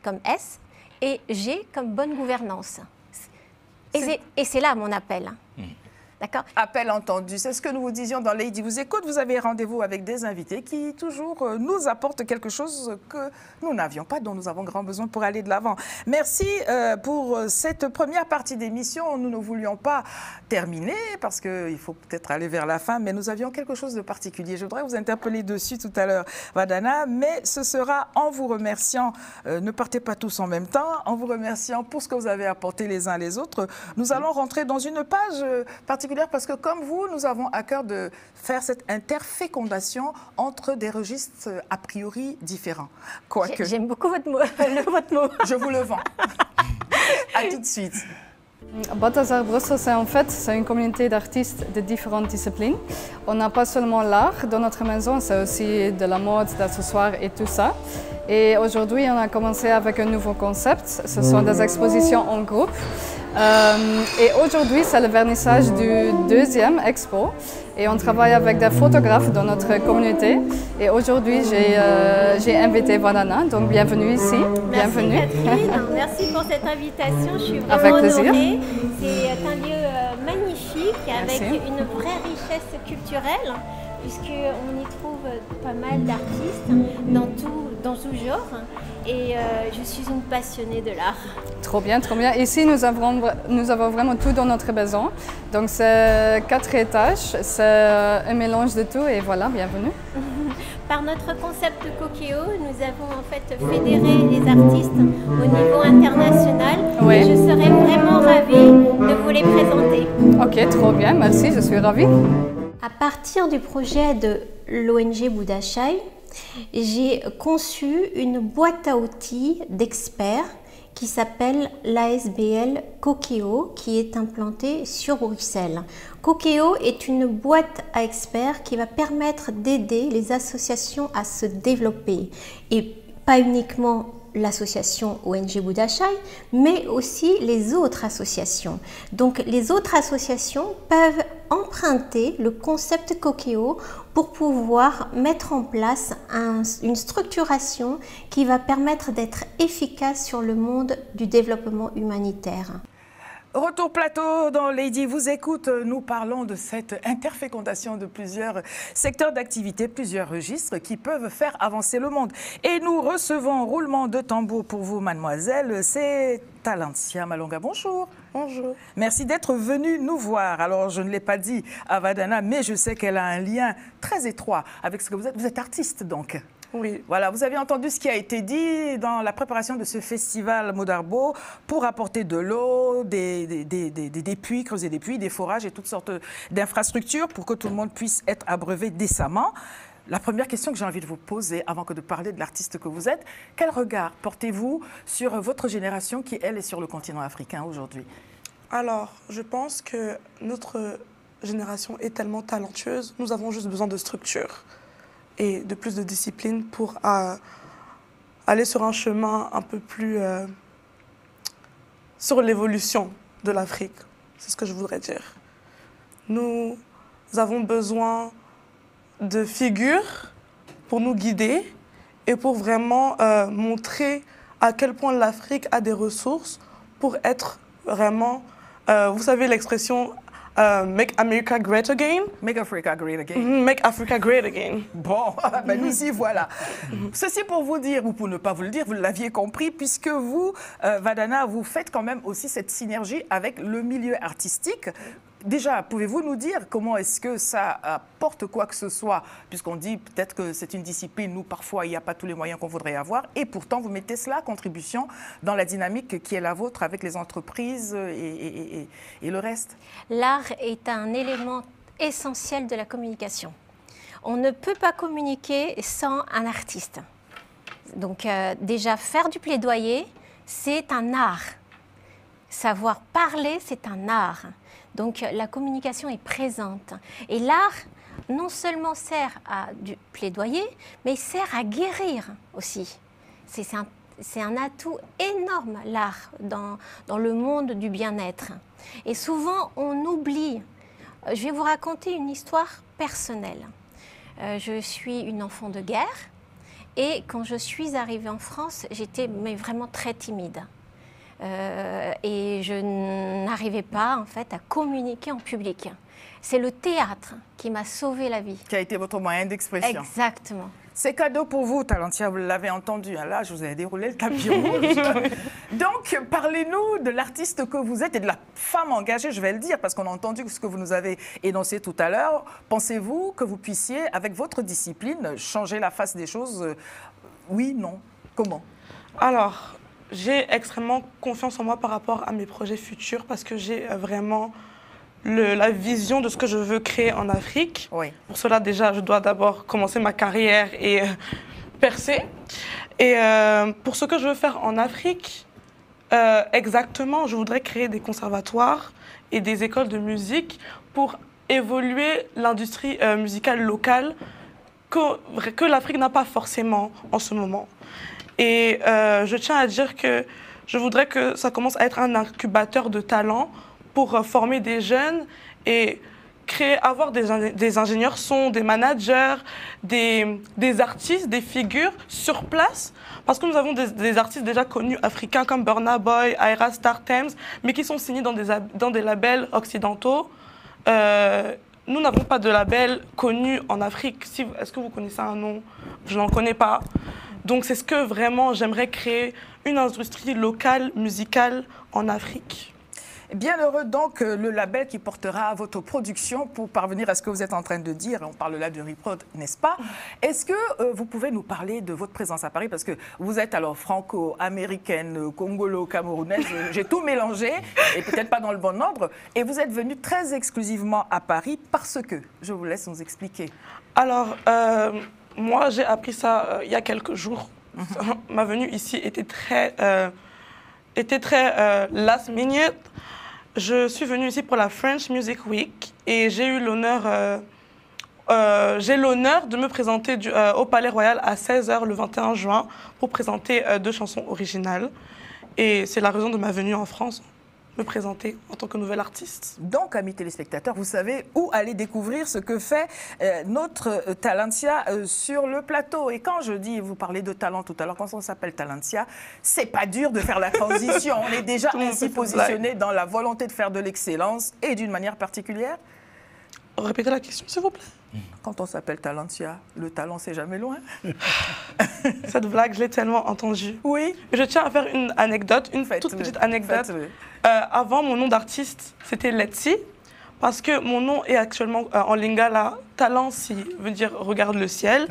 F: comme S et G comme bonne gouvernance. Et c'est là mon appel. D'accord.
A: Appel entendu. C'est ce que nous vous disions dans Lady vous écoute. Vous avez rendez-vous avec des invités qui toujours nous apportent quelque chose que nous n'avions pas, dont nous avons grand besoin pour aller de l'avant. Merci pour cette première partie d'émission. Nous ne voulions pas terminer parce qu'il faut peut-être aller vers la fin, mais nous avions quelque chose de particulier. Je voudrais vous interpeller dessus tout à l'heure, Vadana, mais ce sera en vous remerciant, ne partez pas tous en même temps, en vous remerciant pour ce que vous avez apporté les uns les autres. Nous allons rentrer dans une page particulière parce que comme vous, nous avons à cœur de faire cette interfécondation entre des registres a priori différents. Quoique.
F: J'aime beaucoup votre mot. Votre mot.
A: Je vous le vends. À tout de suite.
G: Balthazar Brussels, c'est une communauté d'artistes de différentes disciplines. On n'a pas seulement l'art dans notre maison, c'est aussi de la mode, des accessoires et tout ça. Et aujourd'hui, on a commencé avec un nouveau concept. Ce sont des expositions en groupe. Et aujourd'hui, c'est le vernissage du deuxième expo. Et on travaille avec des photographes dans notre communauté. Et aujourd'hui, j'ai invité Vadana, donc bienvenue ici. Bienvenue.
F: Merci Catherine, merci pour cette invitation. Je suis vraiment honorée. C'est un lieu magnifique avec une vraie richesse culturelle, puisqu'on y trouve pas mal d'artistes dans tout genre. Et je suis une passionnée de l'art.
G: Trop bien, trop bien. Ici, nous avons vraiment tout dans notre maison. Donc, c'est 4 étages, c'est un mélange de tout et voilà, bienvenue.
F: Par notre concept Cokeo, nous avons en fait fédéré les artistes au niveau international.
G: Oui.
F: Et je serais vraiment ravie de vous les présenter.
G: Ok, trop bien, merci, je suis ravie.
F: À partir du projet de l'ONG Budashai, j'ai conçu une boîte à outils d'experts qui s'appelle l'ASBL Cokeo, qui est implantée sur Bruxelles. Cokeo est une boîte à experts qui va permettre d'aider les associations à se développer, et pas uniquement l'association ONG Budashai, mais aussi les autres associations. Donc les autres associations peuvent emprunter le concept Cokeo pour pouvoir mettre en place une structuration qui va permettre d'être efficace sur le monde du développement humanitaire.
A: Retour plateau dans Lady vous écoute. Nous parlons de cette interfécondation de plusieurs secteurs d'activité, plusieurs registres qui peuvent faire avancer le monde. Et nous recevons roulement de tambour pour vous, mademoiselle. C'est Talentia Malonga. Bonjour.
H: Bonjour.
A: Merci d'être venue nous voir. Alors, je ne l'ai pas dit à Vadana, mais je sais qu'elle a un lien très étroit avec ce que vous êtes. Vous êtes artiste, donc.
H: Oui.
A: Voilà, vous avez entendu ce qui a été dit dans la préparation de ce festival Modarbo pour apporter de l'eau, des puits, creuser des puits, des forages et toutes sortes d'infrastructures pour que tout le monde puisse être abreuvé décemment. La première question que j'ai envie de vous poser, avant que de parler de l'artiste que vous êtes, quel regard portez-vous sur votre génération qui, elle, est sur le continent africain aujourd'hui?
H: Alors, je pense que notre génération est tellement talentueuse, nous avons juste besoin de structure et de plus de discipline pour aller sur un chemin un peu plus sur l'évolution de l'Afrique. C'est ce que je voudrais dire. Nous avons besoin de figures pour nous guider et pour vraiment montrer à quel point l'Afrique a des ressources pour être vraiment, vous savez l'expression Make America Great Again.
A: Make Africa Great Again.
H: Make Africa Great Again.
A: Bon, ben nous y voilà. Ceci pour vous dire, ou pour ne pas vous le dire, vous l'aviez compris, puisque vous, Vadana, vous faites quand même aussi cette synergie avec le milieu artistique. Déjà, pouvez-vous nous dire comment est-ce que ça apporte quoi que ce soit, puisqu'on dit peut-être que c'est une discipline où parfois il n'y a pas tous les moyens qu'on voudrait avoir, et pourtant vous mettez cela à contribution dans la dynamique qui est la vôtre avec les entreprises et le reste?
F: L'art est un élément essentiel de la communication. On ne peut pas communiquer sans un artiste. Donc déjà, faire du plaidoyer, c'est un art. Savoir parler, c'est un art. Donc la communication est présente. Et l'art, non seulement sert à du plaidoyer, mais il sert à guérir aussi. C'est un atout énorme, l'art, dans le monde du bien-être. Et souvent, on oublie. Je vais vous raconter une histoire personnelle. Je suis une enfant de guerre et quand je suis arrivée en France, j'étais vraiment très timide. et je n'arrivais pas en fait à communiquer en public. C'est le théâtre qui m'a sauvé la vie.
A: Qui a été votre moyen d'expression.
F: Exactement.
A: C'est cadeau pour vous, Talentia, vous l'avez entendu. Là, je vous ai déroulé le tapis rouge. Donc, parlez-nous de l'artiste que vous êtes et de la femme engagée, je vais le dire, parce qu'on a entendu ce que vous nous avez énoncé tout à l'heure. Pensez-vous que vous puissiez, avec votre discipline, changer la face des choses? Oui, non. Comment?
H: Alors, j'ai extrêmement confiance en moi par rapport à mes projets futurs parce que j'ai vraiment la vision de ce que je veux créer en Afrique.
A: Oui.
H: Pour cela, déjà, je dois d'abord commencer ma carrière et percer. Et pour ce que je veux faire en Afrique, exactement, je voudrais créer des conservatoires et des écoles de musique pour évoluer l'industrie musicale locale que l'Afrique n'a pas forcément en ce moment. Et je tiens à dire que je voudrais que ça commence à être un incubateur de talents pour former des jeunes et avoir des ingénieurs son, des managers, des artistes, des figures sur place. Parce que nous avons des artistes déjà connus africains comme Burna Boy, Ayra Starr Thames, mais qui sont signés dans des labels occidentaux. Nous n'avons pas de label connu en Afrique. Est-ce que vous connaissez un nom? Je n'en connais pas. Donc c'est ce que vraiment j'aimerais créer, une industrie locale, musicale en Afrique.
A: Bien heureux donc le label qui portera votre production pour parvenir à ce que vous êtes en train de dire. On parle là de Reprod, n'est-ce pas? Est-ce que vous pouvez nous parler de votre présence à Paris? Parce que vous êtes alors franco-américaine, congolo-camerounaise, j'ai tout mélangé et peut-être pas dans le bon ordre. Et vous êtes venue très exclusivement à Paris parce que, je vous laisse nous expliquer.
H: Alors, moi j'ai appris ça il y a quelques jours. Ma venue ici était très last minute. Je suis venue ici pour la French Music Week et j'ai eu l'honneur de me présenter au Palais Royal à 16h le 21 juin pour présenter 2 chansons originales. Et c'est la raison de ma venue en France, me présenter en tant que nouvelle artiste.
A: Donc, amis téléspectateurs, vous savez où aller découvrir ce que fait notre Talentia sur le plateau. Et quand je dis, vous parlez de talent tout à l'heure, quand on s'appelle Talentia, c'est pas dur de faire la transition. On est déjà ainsi positionné dans la volonté de faire de l'excellence et d'une manière particulière.
H: Répétez la question, s'il vous plaît.
A: Quand on s'appelle Talentia, le talent, c'est jamais loin.
H: Cette blague, je l'ai tellement entendue.
A: Oui.
H: Je tiens à faire une anecdote, toute petite anecdote. Avant, mon nom d'artiste, c'était Letzi, parce que mon nom est actuellement en lingala. Talensi veut dire regarde le ciel.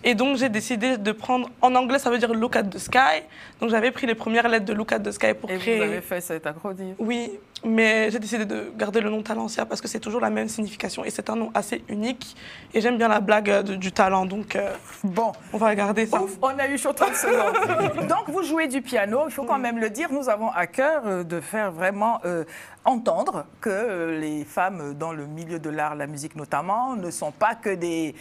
H: Et donc, j'ai décidé de prendre, en anglais, ça veut dire look at the sky. Donc, j'avais pris les premières lettres de look at the sky pour créer.
A: Et vous avez fait cet acronyme? Oui,
H: mais j'ai décidé de garder le nom Talentia parce que c'est toujours la même signification et c'est un nom assez unique. Et j'aime bien la blague du talent, donc
A: bon,
H: on va garder ça.
A: Ouf, on a eu chaud 30 secondes. Donc, vous jouez du piano, il faut quand même le dire. Nous avons à cœur de faire vraiment entendre que les femmes dans le milieu de l'art, la musique notamment, ne sont pas que des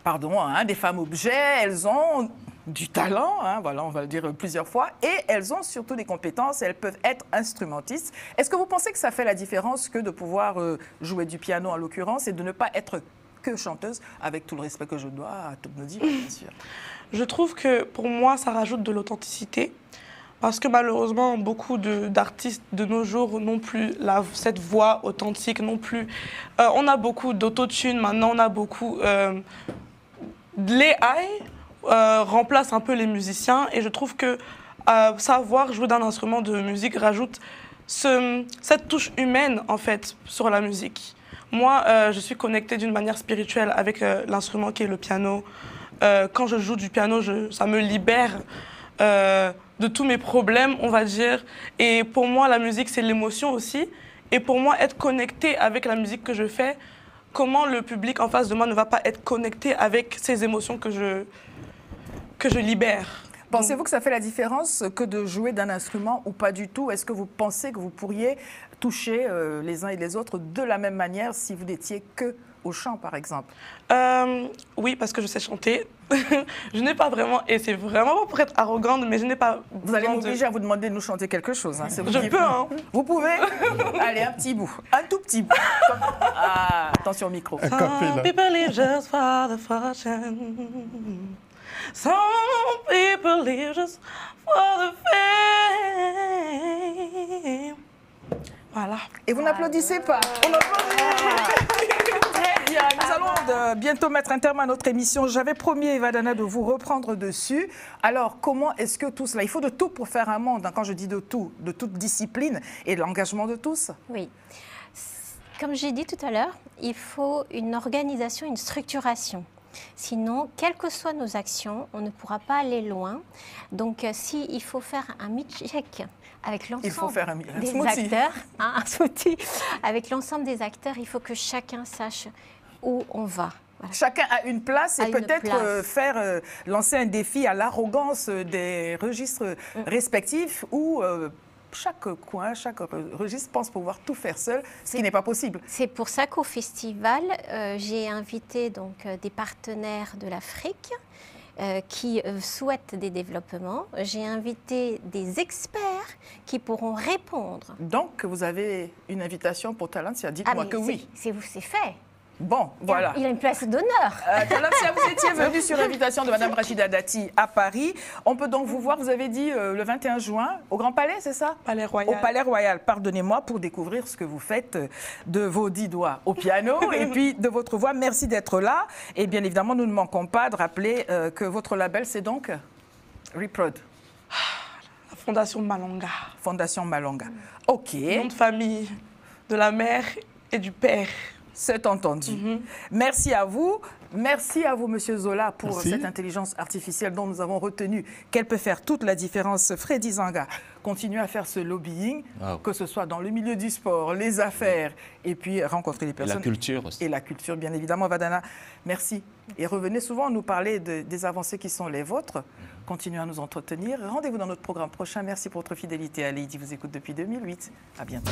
A: femmes objets. Elles ont du talent, voilà, on va le dire plusieurs fois, et elles ont surtout des compétences, elles peuvent être instrumentistes. Est-ce que vous pensez que ça fait la différence que de pouvoir jouer du piano en l'occurrence et de ne pas être que chanteuse, avec tout le respect que je dois à toutes nos divas, bien sûr?
H: Je trouve que pour moi, ça rajoute de l'authenticité. Parce que malheureusement, beaucoup d'artistes de nos jours n'ont plus cette voix authentique, non plus. On a beaucoup d'autotune maintenant, on a beaucoup... L'AI remplace un peu les musiciens et je trouve que savoir jouer d'un instrument de musique rajoute cette touche humaine, en fait, sur la musique. Moi, je suis connectée d'une manière spirituelle avec l'instrument qui est le piano. Quand je joue du piano, ça me libère de tous mes problèmes, on va dire. Et pour moi, la musique, c'est l'émotion aussi. Et pour moi, être connecté avec la musique que je fais, comment le public en face de moi ne va pas être connecté avec ces émotions que je libère?
A: Pensez-vous que ça fait la différence que de jouer d'un instrument ou pas du tout? Est-ce que vous pensez que vous pourriez toucher les uns et les autres de la même manière si vous n'étiez que au chant, par exemple?
H: Oui, parce que je sais chanter. Je n'ai pas vraiment, et c'est vraiment pas pour être arrogante, mais je n'ai pas...
A: Vous allez m'obliger à vous demander de nous chanter quelque chose.
H: Je peux, hein.
A: Vous pouvez? Allez, un petit bout, un tout petit bout. Ah, attention au micro.
H: Some people live just for the fortune. Some people live just for the fame. Voilà.
A: Et vous n'applaudissez pas. On applaudit. Très bien. Nous allons bientôt mettre un terme à notre émission. J'avais promis, Eva Dana, de vous reprendre dessus. Alors, comment est-ce que tout cela... Il faut de tout pour faire un monde. Quand je dis de tout, de toute discipline et de l'engagement de tous.
F: Oui. Comme j'ai dit tout à l'heure, il faut une organisation, une structuration. Sinon, quelles que soient nos actions, on ne pourra pas aller loin. Donc, s'il faut faire un meet-check avec l'ensemble des acteurs, un smoothie, avec l'ensemble des acteurs, il faut que chacun sache où on va. Voilà.
A: Chacun a une place et peut-être lancer un défi à l'arrogance des registres respectifs où chaque coin, chaque registre pense pouvoir tout faire seul, ce qui n'est pas possible.
F: C'est pour ça qu'au festival, j'ai invité donc, des partenaires de l'Afrique qui souhaitent des développements. J'ai invité des experts qui pourront répondre.
A: Donc, vous avez une invitation pour Talentia, dites-moi que oui.
F: C'est fait.
A: Bon, voilà.
F: Il a une place d'honneur.
A: Talentia, vous étiez venu sur invitation de Mme Rachida Dati à Paris. On peut donc vous voir, vous avez dit, le 21 juin, au Grand Palais, c'est ça?
H: Palais Royal.
A: Au Palais Royal, pardonnez-moi, pour découvrir ce que vous faites de vos 10 doigts au piano et puis de votre voix. Merci d'être là. Et bien évidemment, nous ne manquons pas de rappeler que votre label, c'est donc Reprod.
H: La Fondation Malonga.
A: Fondation Malonga. OK.
H: Nom de famille de la mère et du père.
A: C'est entendu. Merci à vous. Merci à vous, Monsieur Zola, pour cette intelligence artificielle dont nous avons retenu qu'elle peut faire toute la différence. Freddy Zanga, continuez à faire ce lobbying, que ce soit dans le milieu du sport, les affaires, et puis rencontrer les personnes.
C: Et la culture aussi.
A: Et la culture, bien évidemment. Vadana, merci. Et revenez souvent nous parler des avancées qui sont les vôtres. Continuez à nous entretenir. Rendez-vous dans notre programme prochain. Merci pour votre fidélité. Lady vous écoute depuis 2008. À bientôt.